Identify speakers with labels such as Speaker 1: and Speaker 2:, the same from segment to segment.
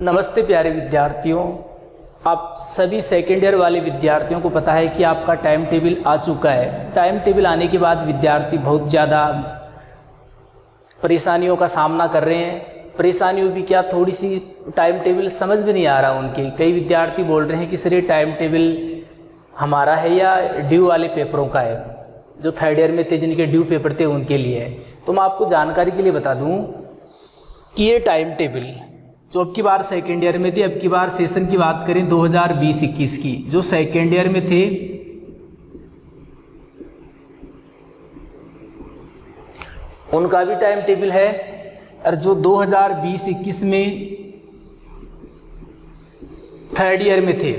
Speaker 1: नमस्ते प्यारे विद्यार्थियों। आप सभी सेकेंड ईयर वाले विद्यार्थियों को पता है कि आपका टाइम टेबल आ चुका है। टाइम टेबल आने के बाद विद्यार्थी बहुत ज़्यादा परेशानियों का सामना कर रहे हैं। परेशानियों भी क्या, थोड़ी सी टाइम टेबल समझ में नहीं आ रहा उनके। कई विद्यार्थी बोल रहे हैं कि सर ये टाइम टेबल हमारा है या ड्यू वाले पेपरों का है, जो थर्ड ईयर में थे जिनके ड्यू पेपर थे उनके लिए है। तो मैं आपको जानकारी के लिए बता दूँ कि ये टाइम टेबल जो अब की बार सेकेंड ईयर में थे, अब की बार सेशन की बात करें 2020-21 की, जो सेकेंड ईयर में थे उनका भी टाइम टेबल है, और जो 2020-21 में थर्ड ईयर में थे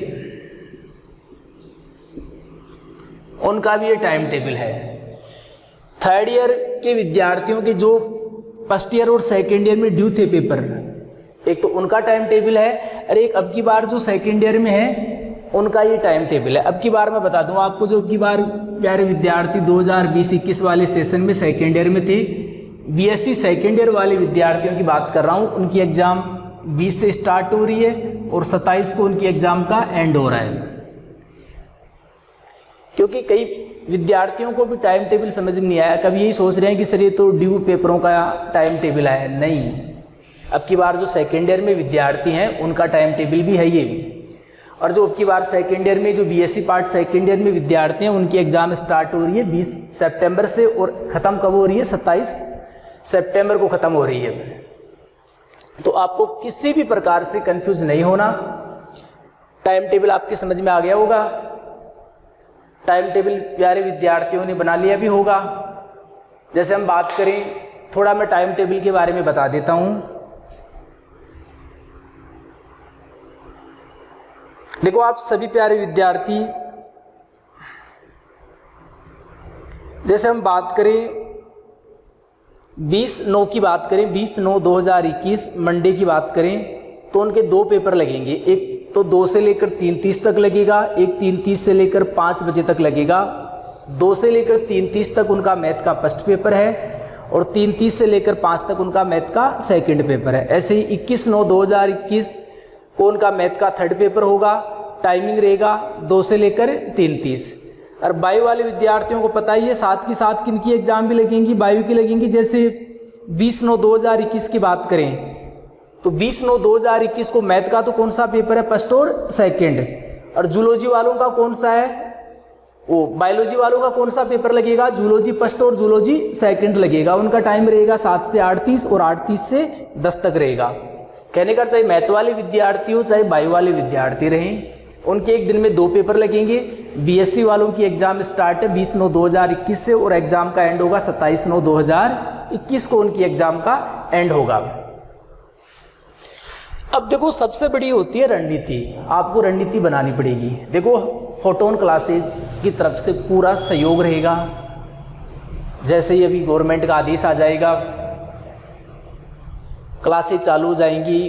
Speaker 1: उनका भी ये टाइम टेबल है। थर्ड ईयर के विद्यार्थियों के जो फर्स्ट ईयर और सेकेंड ईयर में ड्यू थे पेपर, एक तो उनका टाइम टेबल है, और एक अब की बार जो सेकेंड ईयर में है उनका ये टाइम टेबल है। अब की बार मैं बता दूं आपको, जो अब की बार प्यारे विद्यार्थी 2020-21 वाले सेशन में सेकेंड ईयर में थे, बीएससी सेकेंड ईयर वाले विद्यार्थियों की बात कर रहा हूं, उनकी एग्ज़ाम 20 से स्टार्ट हो रही है और 27 को उनकी एग्ज़ाम का एंड हो रहा है। क्योंकि कई विद्यार्थियों को भी टाइम टेबल समझ में नहीं आया, कभी यही सोच रहे हैं कि सर ये तो ड्यू पेपरों का टाइम टेबल है। नहीं, अब की बार जो सेकेंड ईयर में विद्यार्थी हैं उनका टाइम टेबल भी है ये। और जो अब की बार सेकेंड ईयर में जो बीएससी पार्ट सेकेंड ईयर में विद्यार्थी हैं उनकी एग्ज़ाम स्टार्ट हो रही है 20 सितंबर से, और ख़त्म कब हो रही है? 27 सितंबर को ख़त्म हो रही है। तो आपको किसी भी प्रकार से कंफ्यूज नहीं होना। टाइम टेबल आपकी समझ में आ गया होगा। टाइम टेबल प्यारे विद्यार्थियों ने बना लिया भी होगा। जैसे हम बात करें, थोड़ा मैं टाइम टेबल के बारे में बता देता हूँ। देखो आप सभी प्यारे विद्यार्थी, जैसे हम बात करें 20/9 की बात करें, 20/9/2021 मंडे की बात करें, तो उनके 2 पेपर लगेंगे। एक तो 2 से लेकर 3:30 तक लगेगा, एक 3:30 से लेकर 5 बजे तक लगेगा। 2 से लेकर 3:30 तक उनका मैथ का फर्स्ट पेपर है, और 3:30 से लेकर 5 तक उनका मैथ का सेकंड पेपर है। ऐसे ही 21/9/2021 को उनका मैथ का थर्ड पेपर होगा। टाइमिंग रहेगा 2 से लेकर 3:30। और बायो वाले विद्यार्थियों को पता ही है, साथ की साथ किनकी एग्जाम भी लगेंगी, बायो की लगेंगी। जैसे 20/9/2021 की बात करें तो 20/9/2021 को मैथ का तो कौन सा पेपर है? फर्स्ट और सेकेंड। और जूलॉजी वालों का कौन सा है? वो बायोलॉजी वालों का कौन सा पेपर लगेगा? जूलॉजी फर्स्ट और जूलॉजी सेकंड लगेगा। उनका टाइम रहेगा 7 से 8:30 और 8:30 से 10 तक रहेगा। कहने का चाहे मैथ वाले विद्यार्थी हो चाहे बायो वाले विद्यार्थी रहें, उनके एक दिन में 2 पेपर लगेंगे। बीएससी वालों की एग्जाम स्टार्ट है 20/9/2021 से, और एग्जाम का एंड होगा 27/9/2021 को उनकी एग्जाम का एंड होगा। अब देखो सबसे बड़ी होती है रणनीति। आपको रणनीति बनानी पड़ेगी। देखो फोटोन क्लासेज की तरफ से पूरा सहयोग रहेगा। जैसे ही अभी गवर्नमेंट का आदेश आ जाएगा, क्लासेज चालू हो जाएंगी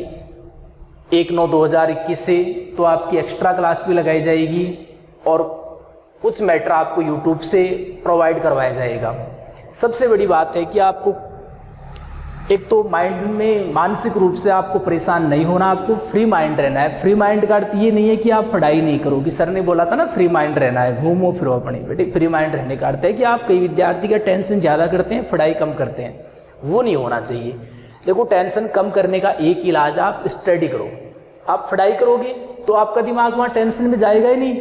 Speaker 1: 1/9/2021 से, तो आपकी एक्स्ट्रा क्लास भी लगाई जाएगी और कुछ मैटर आपको यूट्यूब से प्रोवाइड करवाया जाएगा। सबसे बड़ी बात है कि आपको एक तो माइंड में मानसिक रूप से आपको परेशान नहीं होना, आपको फ्री माइंड रहना है। फ्री माइंड का अर्थ ये नहीं है कि आप पढ़ाई नहीं करोगे। सर ने बोला था ना फ्री माइंड रहना है, घूमो फिरो अपने। बेटे फ्री माइंड रहने का अर्थ है कि आप, कई विद्यार्थी का टेंशन ज़्यादा करते हैं, पढ़ाई कम करते हैं, वो नहीं होना चाहिए। देखो टेंशन कम करने का एक इलाज, आप स्टडी करो। आप पढ़ाई करोगे तो आपका दिमाग वहाँ टेंशन में जाएगा ही नहीं।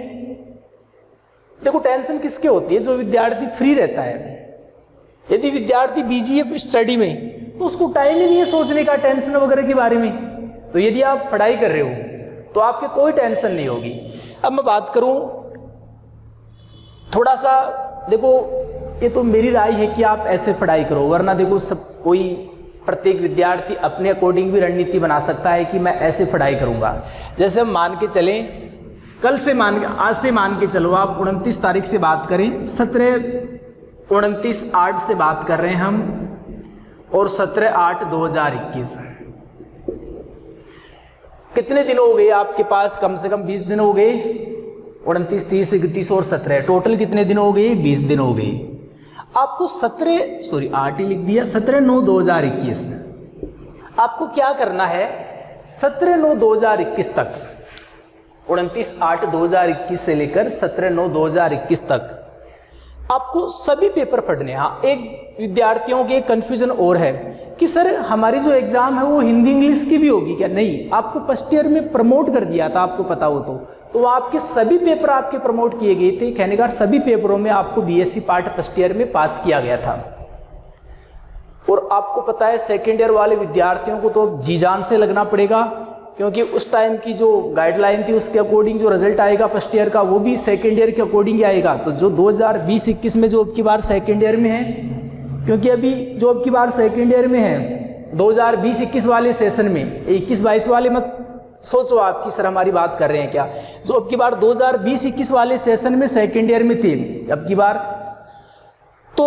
Speaker 1: देखो टेंशन किसके होती है? जो विद्यार्थी फ्री रहता है। यदि विद्यार्थी बिजी है स्टडी में तो उसको टाइम ही नहीं है सोचने का टेंशन वगैरह के बारे में। तो यदि आप पढ़ाई कर रहे हो तो आपके कोई टेंशन नहीं होगी। अब मैं बात करूं थोड़ा सा, देखो ये तो मेरी राय है कि आप ऐसे पढ़ाई करो, वरना देखो सब कोई प्रत्येक विद्यार्थी अपने अकॉर्डिंग भी रणनीति बना सकता है कि मैं ऐसे पढ़ाई करूंगा। जैसे हम मान के चलें, कल से आज से मान के चलो, आप 29 तारीख से बात करें, 29/8 से बात कर रहे हैं हम, और 17/8/2021। कितने दिन हो गए आपके पास? कम से कम 20 दिन हो गए। 29, 30, 31 और 17, टोटल कितने दिन हो गए? 20 दिन हो गए। आपको 8 ही लिख दिया, 17/9/2021। आपको क्या करना है? 17/9/2021 तक, 29/8/2021 से लेकर 17/9/2021 तक आपको सभी पेपर पढ़ने। हाँ, एक विद्यार्थियों के कंफ्यूजन और है कि सर हमारी जो एग्जाम है वो हिंदी इंग्लिश की भी होगी क्या? नहीं, आपको फर्स्ट ईयर में प्रमोट कर दिया था, आपको पता हो तो आपके सभी पेपर आपके प्रमोट किए गए थे। कहने का सभी पेपरों में आपको बीएससी पार्ट फर्स्ट ईयर में पास किया गया था। और आपको पता है सेकेंड ईयर वाले विद्यार्थियों को तो जी जान से लगना पड़ेगा, क्योंकि उस टाइम की जो गाइडलाइन थी उसके अकॉर्डिंग जो रिजल्ट आएगा फर्स्ट ईयर का वो भी सेकेंड ईयर के अकॉर्डिंग ही आएगा। तो जो 2020-21 में जो अब की बार सेकेंड ईयर में है, क्योंकि अभी जो अब की बार सेकेंड ईयर में है 2020-21 वाले सेशन में, 21-22 वाले मत सोचो आप कि सर हमारी बात कर रहे हैं क्या, जो अब की बार 2020-21 वाले सेशन में सेकेंड ईयर में थे अब की बार, तो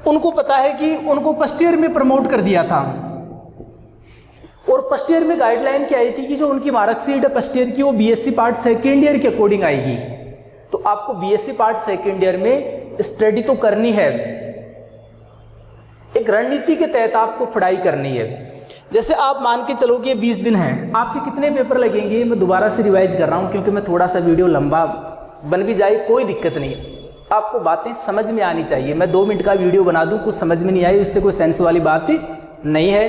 Speaker 1: उनको पता है कि उनको फर्स्ट ईयर में प्रमोट कर दिया था। और फर्स्ट ईयर में गाइडलाइन क्या आई थी कि जो उनकी मार्कशीट है फर्स्ट ईयर की वो बीएससी पार्ट सेकेंड ईयर के अकॉर्डिंग आएगी। तो आपको बीएससी पार्ट सेकेंड ईयर में स्टडी तो करनी है, एक रणनीति के तहत आपको पढ़ाई करनी है। जैसे आप मान के चलो कि 20 दिन हैं, आपके कितने पेपर लगेंगे? मैं दोबारा से रिवाइज कर रहा हूं क्योंकि मैं थोड़ा सा वीडियो लंबा बन भी जाए कोई दिक्कत नहीं है, आपको बातें समझ में आनी चाहिए। मैं 2 मिनट का वीडियो बना दूं, कुछ समझ में नहीं आई उससे कोई सेंस वाली बात नहीं है,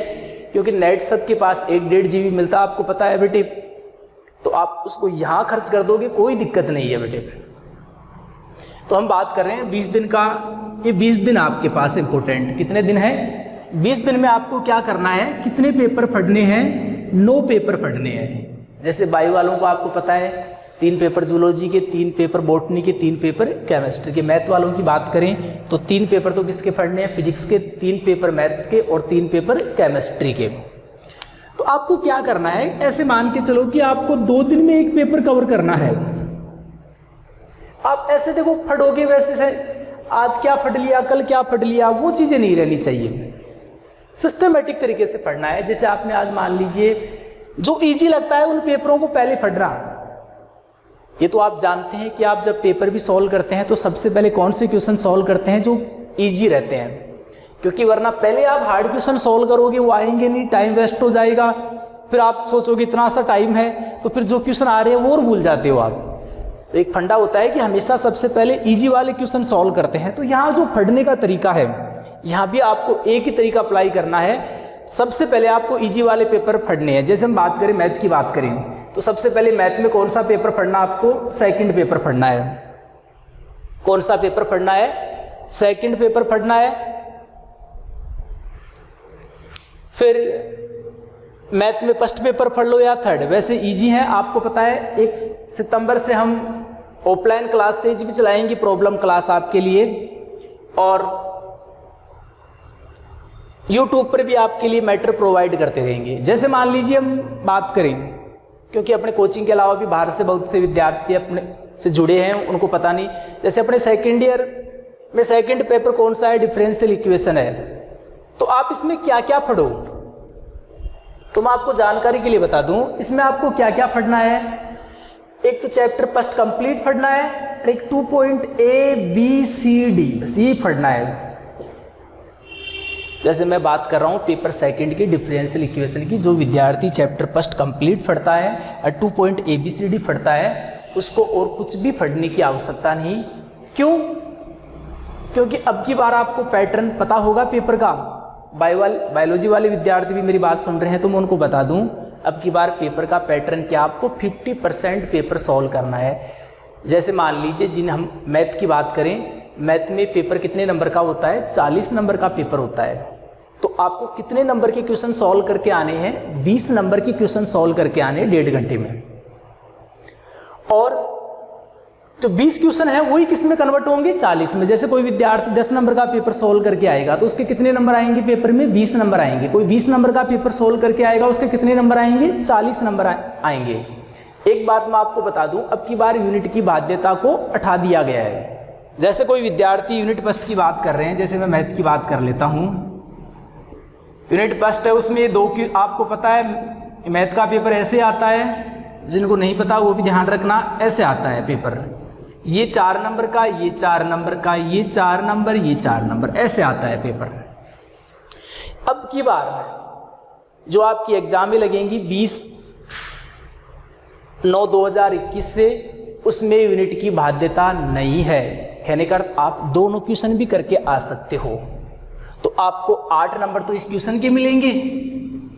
Speaker 1: क्योंकि नेट सबके पास 1-1.5 GB मिलता है, आपको पता है बेटे। तो आप उसको यहाँ खर्च कर दोगे, कोई दिक्कत नहीं है बेटे। तो हम बात कर रहे हैं 20 दिन का। ये 20 दिन आपके पास इंपॉर्टेंट कितने दिन है? 20 दिन में आपको क्या करना है, कितने पेपर पढ़ने हैं? 9 पेपर पढ़ने हैं। जैसे बायो वालों को आपको पता है 3 पेपर जूलॉजी के, 3 पेपर बॉटनी के, 3 पेपर केमिस्ट्री के। मैथ वालों की बात करें तो 3 पेपर तो किसके पढ़ने हैं? फिजिक्स के, 3 पेपर मैथ्स के और 3 पेपर केमिस्ट्री के। तो आपको क्या करना है, ऐसे मान के चलो कि आपको 2 दिन में 1 पेपर कवर करना है। आप ऐसे देखो पढ़ोगे वैसे से आज क्या पढ़ लिया, कल क्या पढ़ लिया, वो चीज़ें नहीं रहनी चाहिए। सिस्टमेटिक तरीके से पढ़ना है। जैसे आपने आज मान लीजिए जो इजी लगता है उन पेपरों को पहले पढ़ना। ये तो आप जानते हैं कि आप जब पेपर भी सॉल्व करते हैं तो सबसे पहले कौन से क्वेश्चन सॉल्व करते हैं? जो इजी रहते हैं, क्योंकि वरना पहले आप हार्ड क्वेश्चन सॉल्व करोगे वो आएंगे नहीं, टाइम वेस्ट हो जाएगा। फिर आप सोचोगे इतना सा टाइम है, तो फिर जो क्वेश्चन आ रहे हैं वो और भूल जाते हो आप। तो एक फंडा होता है कि हमेशा सबसे पहले इजी वाले क्वेश्चन सॉल्व करते हैं। तो यहाँ जो पढ़ने का तरीका है, यहाँ भी आपको एक ही तरीका अप्लाई करना है। सबसे पहले आपको इजी वाले पेपर पढ़ने हैं। जैसे हम बात करें मैथ की बात करें तो सबसे पहले मैथ में कौन सा पेपर पढ़ना? आपको सेकंड पेपर पढ़ना है। कौन सा पेपर पढ़ना है? सेकंड पेपर पढ़ना है। फिर मैथ में फर्स्ट पेपर पढ़ लो या थर्ड, वैसे इजी है। आपको पता है 1 सितंबर से हम ऑफलाइन क्लास से भी चलाएंगे प्रॉब्लम क्लास आपके लिए, और यूट्यूब पर भी आपके लिए मैटर प्रोवाइड करते रहेंगे। जैसे मान लीजिए हम बात करें, क्योंकि अपने कोचिंग के अलावा भी बाहर से बहुत से विद्यार्थी अपने से जुड़े हैं, उनको पता नहीं। जैसे अपने सेकेंड ईयर में सेकेंड पेपर कौन सा है? डिफरेंशियल इक्वेशन है। तो आप इसमें क्या क्या पढ़ो, तो मैं आपको जानकारी के लिए बता दूं, इसमें आपको क्या क्या पढ़ना है। एक तो चैप्टर फर्स्ट कंप्लीट पढ़ना है, और एक 2.ABCD बस ये पढ़ना है। जैसे मैं बात कर रहा हूँ पेपर सेकंड की डिफरेंशियल इक्वेशन की, जो विद्यार्थी चैप्टर फर्स्ट कंप्लीट पढ़ता है और 2.ABCD पढ़ता है उसको और कुछ भी पढ़ने की आवश्यकता नहीं। क्यों? क्योंकि अब की बार आपको पैटर्न पता होगा पेपर का। बायोलॉजी वाले विद्यार्थी भी मेरी बात सुन रहे हैं तो मैं उनको बता दूं, अब की बार पेपर का पैटर्न क्या, आपको 50% पेपर सॉल्व करना है। जैसे मान लीजिए जिन हम मैथ की बात करें, मैथ में पेपर कितने नंबर का होता है? 40 नंबर का पेपर होता है। तो आपको कितने नंबर के क्वेश्चन सॉल्व करके आने हैं? 20 नंबर के क्वेश्चन सॉल्व करके आने 1.5 घंटे में। और जो 20 क्वेश्चन है वही किस में कन्वर्ट होंगे? 40 में। जैसे कोई विद्यार्थी 10 नंबर का पेपर सोल्व करके आएगा तो उसके कितने नंबर आएंगे पेपर में? 20 नंबर आएंगे। कोई 20 नंबर का पेपर सोल्व करके आएगा उसके कितने नंबर आएंगे? 40 नंबर आएंगे। एक बात मैं आपको बता दूं, अब की बार यूनिट की बाध्यता को हटा दिया गया है। जैसे कोई विद्यार्थी यूनिट फर्स्ट की बात कर रहे हैं, जैसे मैं मैथ की बात कर लेता हूं, यूनिट फर्स्ट है उसमें 2 की आपको पता है मैथ का पेपर ऐसे आता है, जिनको नहीं पता वो भी ध्यान रखना, ऐसे आता है पेपर, ये 4 नंबर का, ये 4 नंबर का, ये 4 नंबर, ये 4 नंबर, ऐसे आता है पेपर। अब की बार जो आपकी एग्जाम में लगेंगी 20/9/2021 से, उसमें यूनिट की बाध्यता नहीं है। कहने का अर्थ आप दोनों क्वेश्चन भी करके आ सकते हो। तो आपको 8 नंबर तो इस क्वेश्चन के मिलेंगे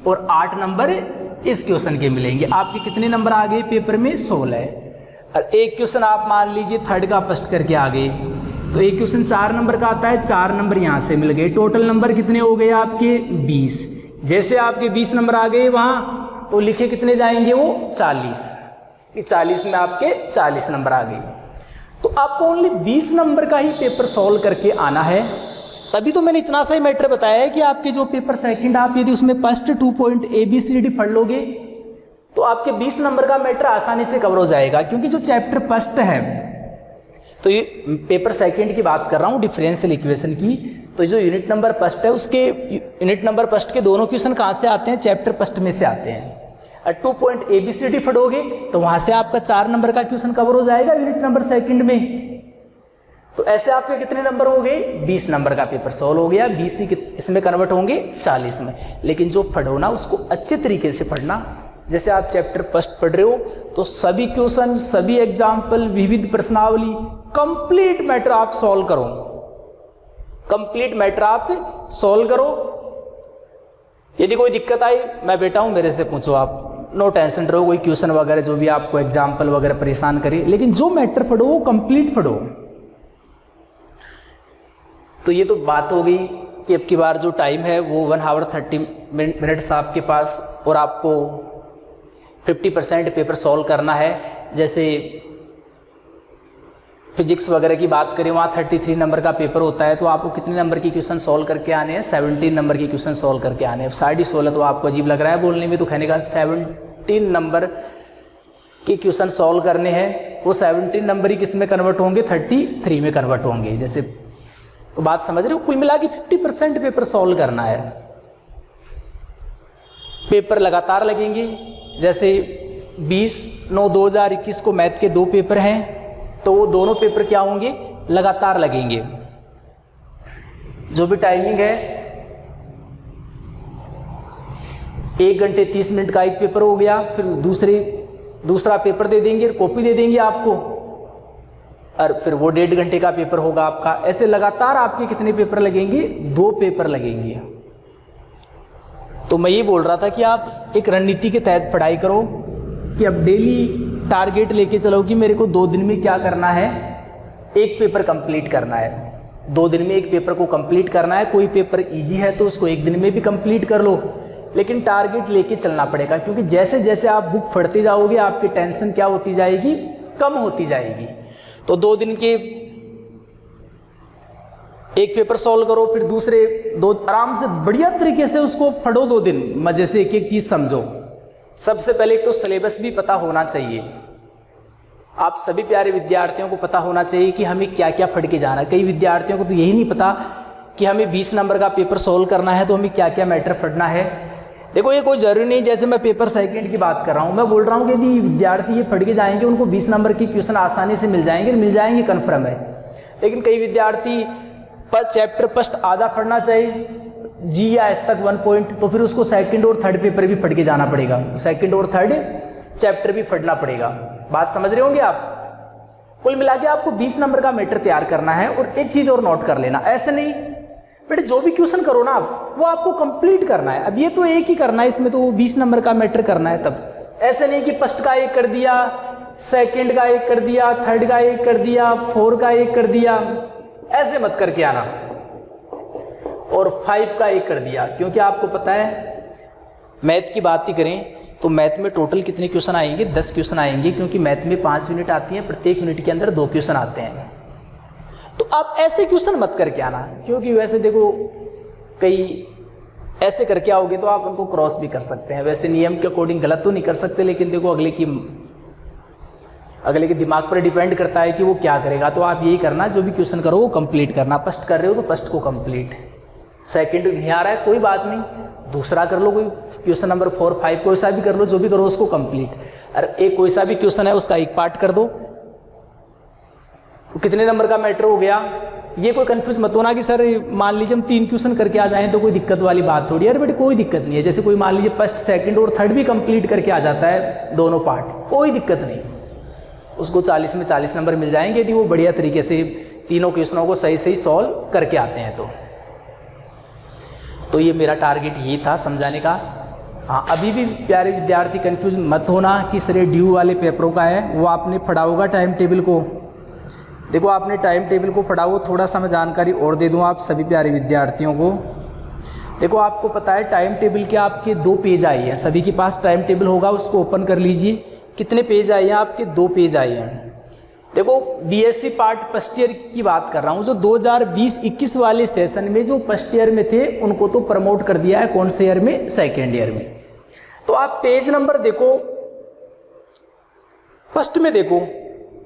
Speaker 1: और 8 नंबर इस क्वेश्चन के मिलेंगे। आपके कितने नंबर आ गए पेपर में? 16। और एक क्वेश्चन आप मान लीजिए थर्ड का फर्स्ट करके आ गए, तो एक क्वेश्चन 4 नंबर का आता है, 4 नंबर यहाँ से मिल गए। टोटल नंबर कितने हो गए आपके? 20। जैसे आपके 20 नंबर आ गए वहाँ, तो लिखे कितने जाएंगे? वो 40। 40 में आपके 40 नंबर आ गए। तो आपको ओनली 20 नंबर का ही पेपर सॉल्व करके आना है। तभी तो मैंने इतना सा ही मैटर बताया है कि आपके जो पेपर सेकंड, आप यदि उसमें फर्स्ट 2 पॉइंट ABCD पढ़ लोगे तो आपके 20 नंबर का मैटर आसानी से कवर हो जाएगा। क्योंकि जो चैप्टर फर्स्ट है, तो ये पेपर सेकंड की बात कर रहा हूँ, डिफरेंशियल इक्वेशन की। तो जो यूनिट नंबर फर्स्ट है, उसके यूनिट नंबर फर्स्ट के दोनों क्वेश्चन कहाँ से आते हैं? चैप्टर फर्स्ट में से आते हैं। और 2 पॉइंट ABCD पढ़ोगे तो वहाँ से आपका 4 नंबर का क्वेश्चन कवर हो जाएगा यूनिट नंबर सेकंड में। तो ऐसे आपके कितने नंबर हो गए? 20 नंबर का पेपर सॉल्व हो गया। 20 इसमें कन्वर्ट होंगे 40 में। लेकिन जो पढ़ो ना, उसको अच्छे तरीके से पढ़ना। जैसे आप चैप्टर फर्स्ट पढ़ रहे हो तो सभी क्वेश्चन, सभी एग्जाम्पल, विविध प्रश्नावली, कंप्लीट मैटर आप सॉल्व करो। कंप्लीट मैटर आप सॉल्व करो। यदि कोई दिक्कत आई, मैं बैठा हूं, मेरे से पूछो आप, नो टेंशन रहो। कोई क्वेश्चन वगैरह जो भी आपको एग्जाम्पल वगैरह परेशान करे, लेकिन जो मैटर पढ़ो वो कंप्लीट पढ़ो। तो ये तो बात हो गई कि अब की बार जो टाइम है वो 1 आवर 30 मिनट्स आपके पास, और आपको 50% पेपर सॉल्व करना है। जैसे फिजिक्स वगैरह की बात करें, वहाँ 33 नंबर का पेपर होता है, तो आपको कितने नंबर की क्वेश्चन सॉल्व करके आने हैं? 17 नंबर की क्वेश्चन सॉल्व करके आने हैं। अब 16.5 तो आपको अजीब लग रहा है बोलने में, तो कहने का 17 नंबर के क्वेश्चन सॉल्व करने हैं। वो 17 नंबर ही किस में कन्वर्ट होंगे? 33 में कन्वर्ट होंगे। जैसे, तो बात समझ रहे हो? कुल मिला के 50% पेपर सॉल्व करना है। पेपर लगातार लगेंगे। जैसे 20/9/2021 को मैथ के 2 पेपर हैं, तो वो दोनों पेपर क्या होंगे? लगातार लगेंगे। जो भी टाइमिंग है, 1 घंटे 30 मिनट का एक पेपर हो गया। फिर दूसरा पेपर दे देंगे, कॉपी दे देंगे आपको, और फिर वो 1.5 घंटे का पेपर होगा आपका। ऐसे लगातार आपके कितने पेपर लगेंगे? 2 पेपर लगेंगे। तो मैं ये बोल रहा था कि आप एक रणनीति के तहत पढ़ाई करो कि अब डेली टारगेट लेके चलो कि मेरे को 2 दिन में क्या करना है? एक पेपर कंप्लीट करना है। 2 दिन में एक पेपर को कंप्लीट करना है। कोई पेपर इजी है तो उसको 1 दिन में भी कंप्लीट कर लो, लेकिन टारगेट लेके चलना पड़ेगा। क्योंकि जैसे जैसे आप बुक पढ़ते जाओगे, आपकी टेंशन क्या होती जाएगी? कम होती जाएगी। तो 2 दिन के एक पेपर सॉल्व करो, फिर दूसरे 2 आराम से बढ़िया तरीके से उसको पढ़ो। 2 दिन मजे से एक एक चीज समझो। सबसे पहले तो सिलेबस भी पता होना चाहिए। आप सभी प्यारे विद्यार्थियों को पता होना चाहिए कि हमें क्या क्या पढ़ के जाना है। कई विद्यार्थियों को तो यही नहीं पता कि हमें 20 नंबर का पेपर सॉल्व करना है, तो हमें क्या क्या मैटर पढ़ना है। देखो, ये कोई जरूरी नहीं, जैसे मैं पेपर सेकंड की बात कर रहा हूँ, मैं बोल रहा हूँ कि यदि विद्यार्थी ये पढ़ के जाएंगे, उनको 20 नंबर के क्वेश्चन आसानी से मिल जाएंगे कन्फर्म है। लेकिन कई विद्यार्थी चैप्टर फर्स्ट आधा पढ़ना चाहिए, जी या एस तक 1 पॉइंट, तो फिर उसको सेकंड और थर्ड पेपर भी पढ़ के जाना पड़ेगा। सेकंड और थर्ड चैप्टर भी पढ़ना पड़ेगा। बात समझ रहे होंगे आप? कुल मिला के आपको 20 नंबर का मैटर तैयार करना है। और एक चीज और नोट कर लेना, ऐसे नहीं बेटे जो भी क्वेश्चन करो ना आप, वो आपको कंप्लीट करना है। अब ये तो एक ही करना है, इसमें तो वो 20 नंबर का मैटर करना है। तब ऐसे नहीं कि फर्स्ट का 1 कर दिया, सेकंड का 1 कर दिया, थर्ड का 1 कर दिया, 4 का 1 कर दिया, ऐसे मत करके आना। और 5 का 1 कर दिया, क्योंकि आपको पता है मैथ की बात ही करें तो मैथ में टोटल कितने क्वेश्चन आएंगे? 10 क्वेश्चन आएंगे, क्योंकि मैथ में 5 यूनिट आती हैं, प्रत्येक यूनिट के अंदर 2 क्वेश्चन आते हैं। तो आप ऐसे क्वेश्चन मत करके आना, क्योंकि वैसे देखो कई ऐसे करके आओगे तो आप उनको क्रॉस भी कर सकते हैं। वैसे नियम के अकॉर्डिंग गलत तो नहीं कर सकते, लेकिन देखो अगले के दिमाग पर डिपेंड करता है कि वो क्या करेगा। तो आप यही करना, जो भी क्वेश्चन करो वो कंप्लीट करना। फर्स्ट कर रहे हो तो फर्स्ट को कंप्लीट, सेकंड नहीं आ रहा है कोई बात नहीं, दूसरा कर लो, कोई क्वेश्चन नंबर 4, 5 कोई सा भी कर लो, जो भी करो उसको कंप्लीट। अरे एक कोई सा भी क्वेश्चन है उसका 1 पार्ट कर दो, तो कितने नंबर का मैटर हो गया? ये कोई कंफ्यूज मत होना कि सर मान लीजिए हम 3 क्वेश्चन करके आ जाएं तो कोई दिक्कत वाली बात थोड़ी है। अरे बेटे कोई दिक्कत नहीं है, जैसे कोई मान लीजिए फर्स्ट सेकंड और थर्ड भी कंप्लीट करके आ जाता है दोनों पार्ट, कोई दिक्कत नहीं, उसको 40 में 40 नंबर मिल जाएंगे यदि वो बढ़िया तरीके से तीनों क्वेश्चनों को सही सही सॉल्व करके आते हैं तो ये मेरा टारगेट ये था समझाने का। हाँ, अभी भी प्यारे विद्यार्थी कंफ्यूज मत होना कि सर ये ड्यू वाले पेपरों का है, वो आपने पढ़ा होगा टाइम टेबल को। देखो आपने टाइम टेबल को पढ़ा हो, थोड़ा सा मैं जानकारी और दे दूं आप सभी प्यारे विद्यार्थियों को। देखो आपको पता है टाइम टेबल के आपके 2 पेज आए हैं, सभी के पास टाइम टेबल होगा, उसको ओपन कर लीजिए। कितने पेज आए हैं आपके? 2 पेज आए हैं। देखो बीएससी पार्ट फर्स्ट ईयर की बात कर रहा हूँ, जो 2020-21 वाले सेशन में जो फर्स्ट ईयर में थे उनको तो प्रमोट कर दिया है, कौन से ईयर में? सेकेंड ईयर में। तो आप पेज नंबर देखो, फर्स्ट में देखो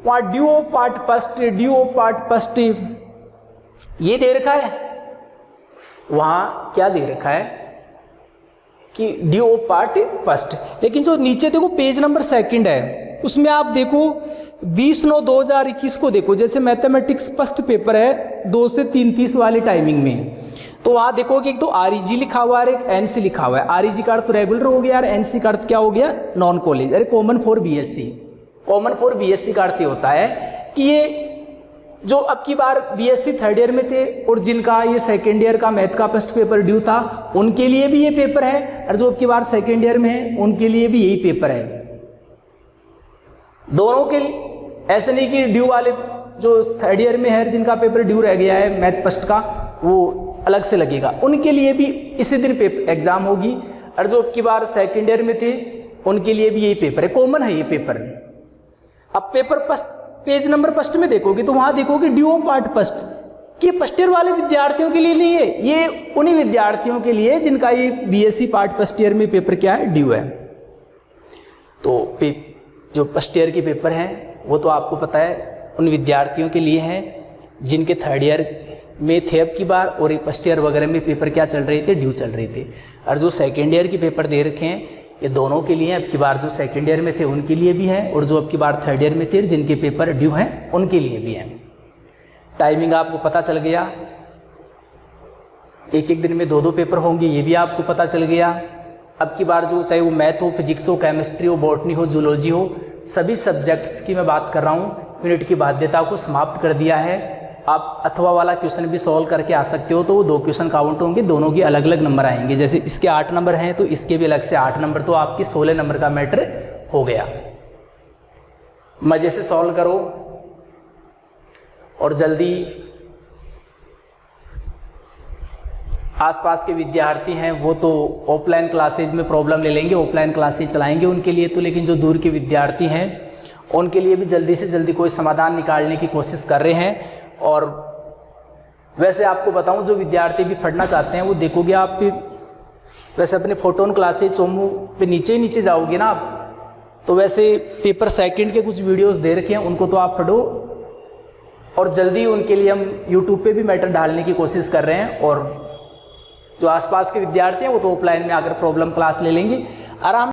Speaker 1: वहाँ ड्यू ऑफ पार्ट फर्स्ट ये दे रखा है, वहाँ क्या दे रखा है कि ड्यू ऑफ पार्ट फर्स्ट। लेकिन जो नीचे देखो पेज नंबर सेकंड है, उसमें आप देखो 20/9/2021 को देखो, जैसे मैथमेटिक्स फर्स्ट पेपर है 2 से 3:30 वाली टाइमिंग में, तो वहाँ देखो कि एक तो REG लिखा हुआ है और एक NC लिखा हुआ है। REG का अर्थ तो रेगुलर हो गया और NC का अर्थ क्या हो गया? नॉन कॉलेज, अरे common for BSc। Common for BSc का अर्थ होता है कि ये जो अब की बार BSc थर्ड ईयर में थे और जिनका ये सेकेंड ईयर का मैथ का फर्स्ट पेपर ड्यू था उनके लिए भी ये पेपर है, और जो अब की बार सेकेंड ईयर में है उनके लिए भी यही पेपर है। दोनों के लिए ऐसे नहीं कि ड्यू वाले जो थर्ड ईयर में है जिनका पेपर ड्यू रह गया है मैथ फर्स्ट का वो अलग से लगेगा, उनके लिए भी इसी दिन पेपर एग्जाम होगी, और जो अब की बार सेकेंड ईयर में थे उनके लिए भी यही पेपर है, कॉमन है ये पेपर। अब paper first page number first में देखोगे तो वहां देखोगे ड्यू ऑफ पार्ट फर्स्ट, कि फर्स्ट ईयर वाले विद्यार्थियों के लिए नहीं है, ये उन्हीं विद्यार्थियों के लिए जिनका ये BSc पार्ट फर्स्ट ईयर में पेपर क्या है? ड्यू है। तो जो फर्स्ट ईयर के पेपर हैं वो तो आपको पता है उन विद्यार्थियों के लिए हैं जिनके थर्ड ईयर में थे अब की बार, और फर्स्ट ईयर वगैरह में पेपर क्या चल रहे थे? ड्यू चल रहे थे। और जो सेकेंड ईयर के पेपर दे रखे हैं ये दोनों के लिए, अब की बार जो सेकेंड ईयर में थे उनके लिए भी है, और जो अब की बार थर्ड ईयर में थे जिनके पेपर ड्यू हैं उनके लिए भी हैं। टाइमिंग आपको पता चल गया, एक एक दिन में 2-2 पेपर होंगे, ये भी आपको पता चल गया। अब की बार जो चाहे वो मैथ हो, फिजिक्स हो, केमिस्ट्री हो, बॉटनी हो, जूलॉजी हो, सभी सब्जेक्ट्स की मैं बात कर रहा हूँ, यूनिट की बाध्यता को समाप्त कर दिया है। आप अथवा वाला क्वेश्चन भी सॉल्व करके आ सकते हो, तो वो 2 क्वेश्चन काउंट होंगे, दोनों के अलग अलग नंबर आएंगे। जैसे इसके 8 नंबर हैं तो इसके भी अलग से 8 नंबर, तो आपके 16 नंबर का मैटर हो गया। मजे से सॉल्व करो और जल्दी आसपास के विद्यार्थी हैं वो तो ऑफलाइन क्लासेज में प्रॉब्लम ले लेंगे, ऑफलाइन क्लासेज चलाएंगे उनके लिए तो, लेकिन जो दूर के विद्यार्थी हैं उनके लिए भी जल्दी से जल्दी कोई समाधान निकालने की कोशिश कर रहे हैं। और वैसे आपको बताऊं, जो विद्यार्थी भी पढ़ना चाहते हैं वो देखोगे आप वैसे अपने फोटोन क्लासेज चोमू पे नीचे जाओगे ना आप, तो वैसे पेपर सेकंड के कुछ वीडियोस दे रखे हैं उनको तो आप पढ़ो, और जल्दी उनके लिए हम यूट्यूब पे भी मैटर डालने की कोशिश कर रहे हैं। और जो आसपास के विद्यार्थी हैं वो तो ऑफलाइन में आकर प्रॉब्लम क्लास ले लेंगे आराम